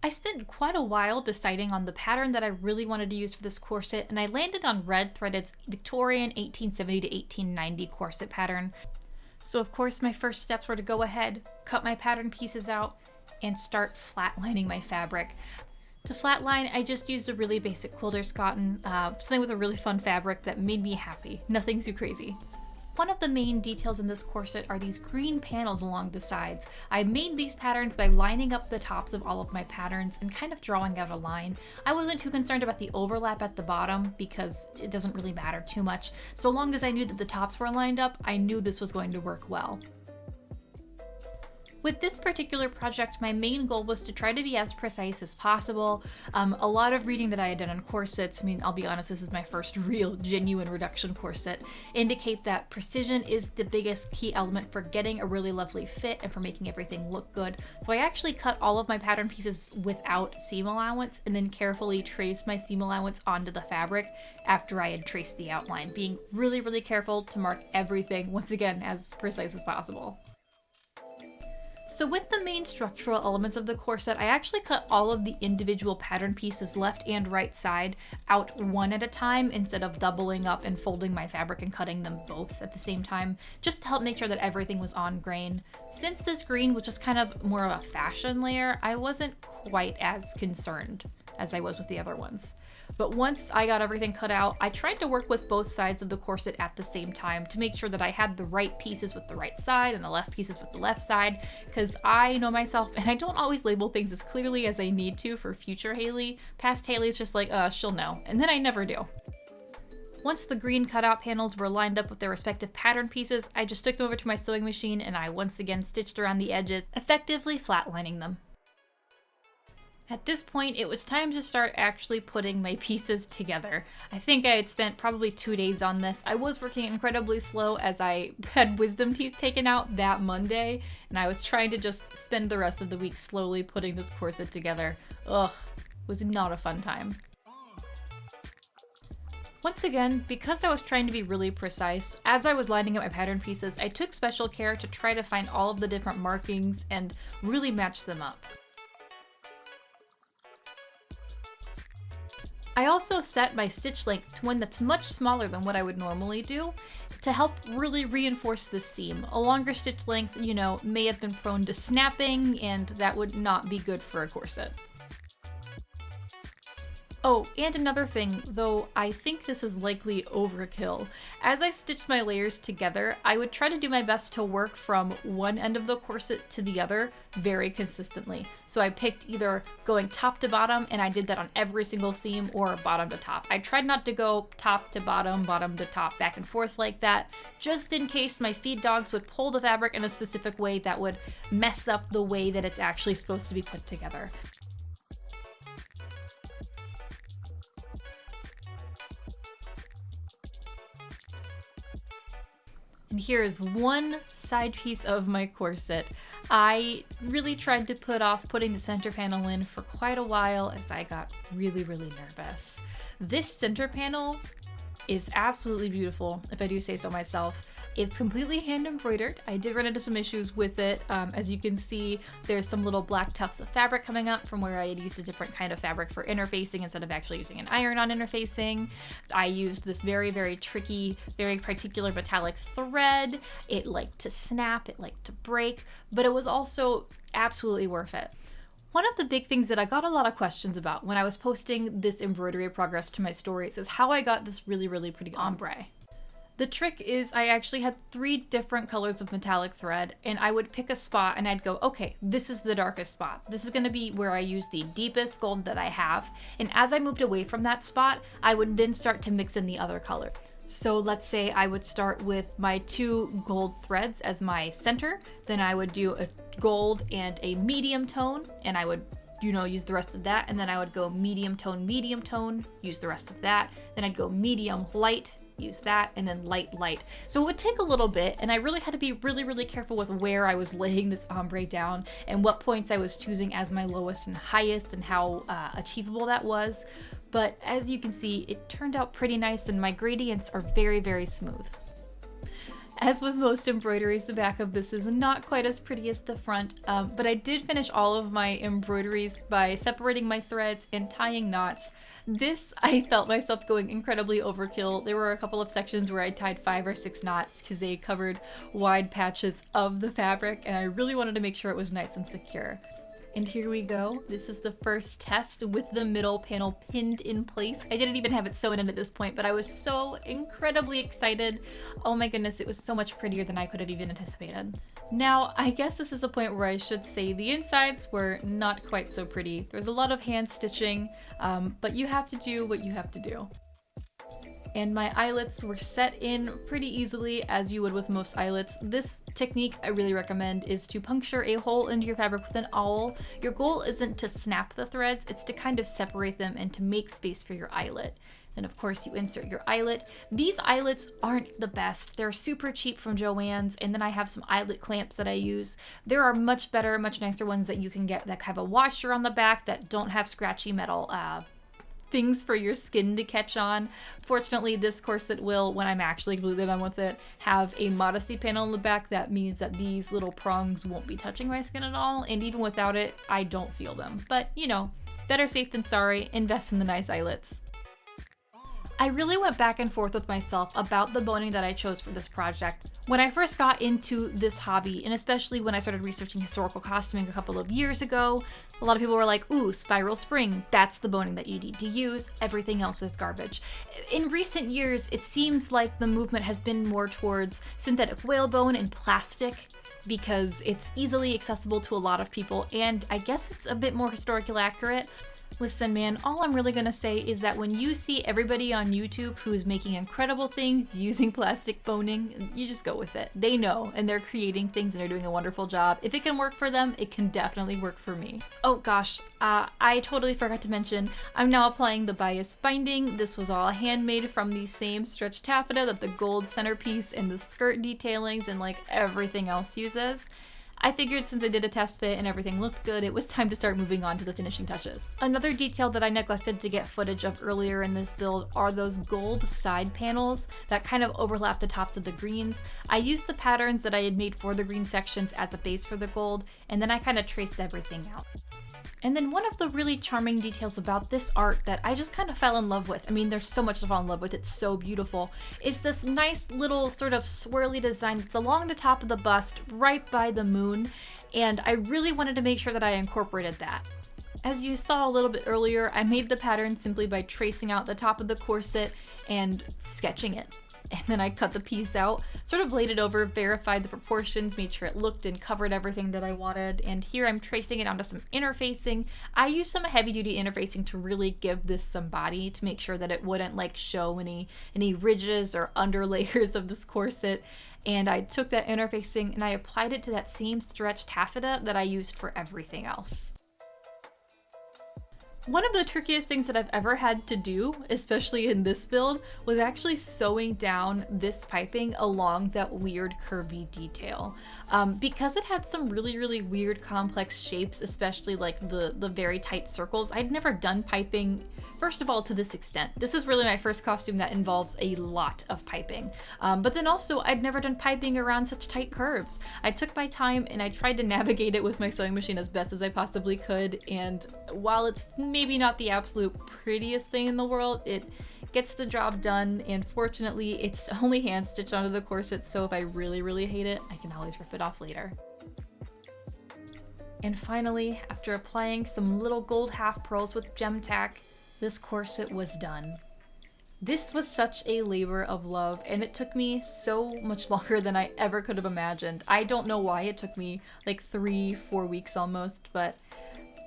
I spent quite a while deciding on the pattern that I really wanted to use for this corset, and I landed on red threaded's Victorian 1870 to 1890 corset pattern. So of course my first steps were to go ahead, cut my pattern pieces out, and start flatlining my fabric. To flatline, I just used a really basic quilter's cotton, something with a really fun fabric that made me happy. Nothing too crazy. One of the main details in this corset are these green panels along the sides. I made these patterns by lining up the tops of all of my patterns and kind of drawing out a line. I wasn't too concerned about the overlap at the bottom because it doesn't really matter too much. So long as I knew that the tops were lined up, I knew this was going to work well. With this particular project, my main goal was to try to be as precise as possible. A lot of reading that I had done on corsets, I mean, I'll be honest, this is my first real genuine reduction corset, indicate that precision is the biggest key element for getting a really lovely fit and for making everything look good. So I actually cut all of my pattern pieces without seam allowance and then carefully traced my seam allowance onto the fabric after I had traced the outline, being really, really careful to mark everything, once again, as precise as possible. So with the main structural elements of the corset, I actually cut all of the individual pattern pieces left and right side out one at a time instead of doubling up and folding my fabric and cutting them both at the same time, just to help make sure that everything was on grain. Since this green was just kind of more of a fashion layer, I wasn't quite as concerned as I was with the other ones. But once I got everything cut out, I tried to work with both sides of the corset at the same time to make sure that I had the right pieces with the right side and the left pieces with the left side, because I know myself and I don't always label things as clearly as I need to for future Haley. Past Haley's just like, she'll know, and then I never do. Once the green cutout panels were lined up with their respective pattern pieces, I just took them over to my sewing machine and I once again stitched around the edges, effectively flatlining them. At this point, it was time to start actually putting my pieces together. I think I had spent probably 2 days on this. I was working incredibly slow as I had wisdom teeth taken out that Monday, and I was trying to just spend the rest of the week slowly putting this corset together. Ugh, it was not a fun time. Once again, because I was trying to be really precise, as I was lining up my pattern pieces, I took special care to try to find all of the different markings and really match them up. I also set my stitch length to one that's much smaller than what I would normally do to help really reinforce this seam. A longer stitch length, may have been prone to snapping, and that would not be good for a corset. Oh, and another thing, though I think this is likely overkill. As I stitched my layers together, I would try to do my best to work from one end of the corset to the other very consistently. So I picked either going top to bottom, and I did that on every single seam, or bottom to top. I tried not to go top to bottom, bottom to top, back and forth like that, just in case my feed dogs would pull the fabric in a specific way that would mess up the way that it's actually supposed to be put together. And here is one side piece of my corset. I really tried to put off putting the center panel in for quite a while as I got really, really nervous. This center panel is absolutely beautiful, if I do say so myself. It's completely hand embroidered. I did run into some issues with it. As you can see, there's some little black tufts of fabric coming up from where I had used a different kind of fabric for interfacing instead of actually using an iron-on interfacing. I used this very, very tricky, very particular metallic thread. It liked to snap, it liked to break, but it was also absolutely worth it. One of the big things that I got a lot of questions about when I was posting this embroidery progress to my stories is how I got this really, really pretty ombre. The trick is I actually had 3 different colors of metallic thread, and I would pick a spot and I'd go, okay, this is the darkest spot. This is going to be where I use the deepest gold that I have. And as I moved away from that spot, I would then start to mix in the other color. So let's say I would start with my 2 gold threads as my center, then I would do a gold and a medium tone, and I would use the rest of that, and then I would go medium tone, use the rest of that, then I'd go medium, light, use that, and then light, light. So it would take a little bit, and I really had to be really, really careful with where I was laying this ombre down and what points I was choosing as my lowest and highest and how achievable that was. But as you can see, it turned out pretty nice, and my gradients are very, very smooth. As with most embroideries, the back of this is not quite as pretty as the front, but I did finish all of my embroideries by separating my threads and tying knots. This, I felt myself going incredibly overkill. There were a couple of sections where I tied 5 or 6 knots because they covered wide patches of the fabric, and I really wanted to make sure it was nice and secure. And here we go. This is the first test with the middle panel pinned in place. I didn't even have it sewn in at this point, but I was so incredibly excited. Oh my goodness, it was so much prettier than I could have even anticipated. Now, I guess this is the point where I should say the insides were not quite so pretty. There's a lot of hand stitching, but you have to do what you have to do. And my eyelets were set in pretty easily, as you would with most eyelets. This technique I really recommend is to puncture a hole into your fabric with an awl. Your goal isn't to snap the threads, it's to kind of separate them and to make space for your eyelet. Then of course you insert your eyelet. These eyelets aren't the best. They're super cheap from Joann's, and then I have some eyelet clamps that I use. There are much better, much nicer ones that you can get that have a washer on the back that don't have scratchy metal things for your skin to catch on. Fortunately, this corset will, when I'm actually completely done with it, have a modesty panel in the back. That means that these little prongs won't be touching my skin at all, and even without it, I don't feel them. But, you know, better safe than sorry. Invest in the nice eyelets. I really went back and forth with myself about the boning that I chose for this project. When I first got into this hobby, and especially when I started researching historical costuming a couple of years ago, a lot of people were like, ooh, spiral spring, that's the boning that you need to use, everything else is garbage. In recent years, it seems like the movement has been more towards synthetic whalebone and plastic, because it's easily accessible to a lot of people, and I guess it's a bit more historically accurate. Listen, man, all I'm really gonna say is that when you see everybody on YouTube who is making incredible things using plastic boning, you just go with it. They know, and they're creating things and they're doing a wonderful job. If it can work for them, it can definitely work for me. Oh gosh, I totally forgot to mention, I'm now applying the bias binding. This was all handmade from the same stretch taffeta that the gold centerpiece and the skirt detailings and like everything else uses. I figured since I did a test fit and everything looked good, it was time to start moving on to the finishing touches. Another detail that I neglected to get footage of earlier in this build are those gold side panels that kind of overlap the tops of the greens. I used the patterns that I had made for the green sections as a base for the gold, and then I kind of traced everything out. And then one of the really charming details about this art that I just kind of fell in love with, I mean, there's so much to fall in love with, it's so beautiful, is this nice little sort of swirly design that's along the top of the bust, right by the moon, and I really wanted to make sure that I incorporated that. As you saw a little bit earlier, I made the pattern simply by tracing out the top of the corset and sketching it. And then I cut the piece out, sort of laid it over, verified the proportions, made sure it looked and covered everything that I wanted. And here I'm tracing it onto some interfacing. I used some heavy duty interfacing to really give this some body, to make sure that it wouldn't like show any ridges or underlayers of this corset. And I took that interfacing and I applied it to that same stretch taffeta that I used for everything else. One of the trickiest things that I've ever had to do, especially in this build, was actually sewing down this piping along that weird curvy detail. Because it had some really weird complex shapes, especially like the very tight circles. I'd never done piping, first of all, to this extent. This is really my first costume that involves a lot of piping. But then also, I'd never done piping around such tight curves. I took my time and I tried to navigate it with my sewing machine as best as I possibly could, and while it's maybe not the absolute prettiest thing in the world, it gets the job done, and fortunately it's only hand stitched onto the corset, so if I really hate it, I can always rip it off later. And finally, after applying some little gold half pearls with gem tack, this corset was done. This was such a labor of love, and it took me so much longer than I ever could have imagined. I don't know why it took me like 3-4 weeks almost, but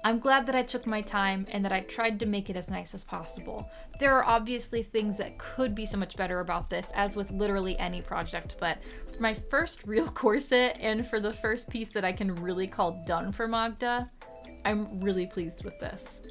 I'm glad that I took my time and that I tried to make it as nice as possible. There are obviously things that could be so much better about this, as with literally any project, but for my first real corset and for the first piece that I can really call done for Maghda, I'm really pleased with this.